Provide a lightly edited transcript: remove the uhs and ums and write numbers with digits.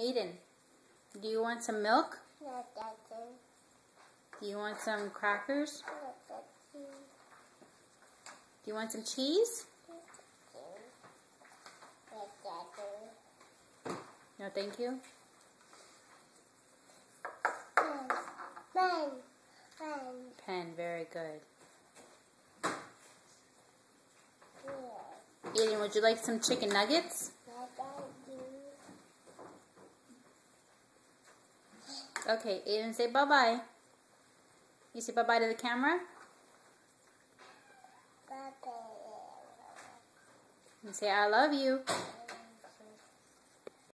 Aiden, do you want some milk? No, Daddy. Do you want some crackers? No, Daddy. Do you want some cheese? No, Daddy. No, thank you. Pen. Pen, very good. Yeah. Aiden, would you like some chicken nuggets? No, Daddy. Okay, Aiden, say bye-bye. You say bye-bye to the camera? Bye-bye. You say I love you.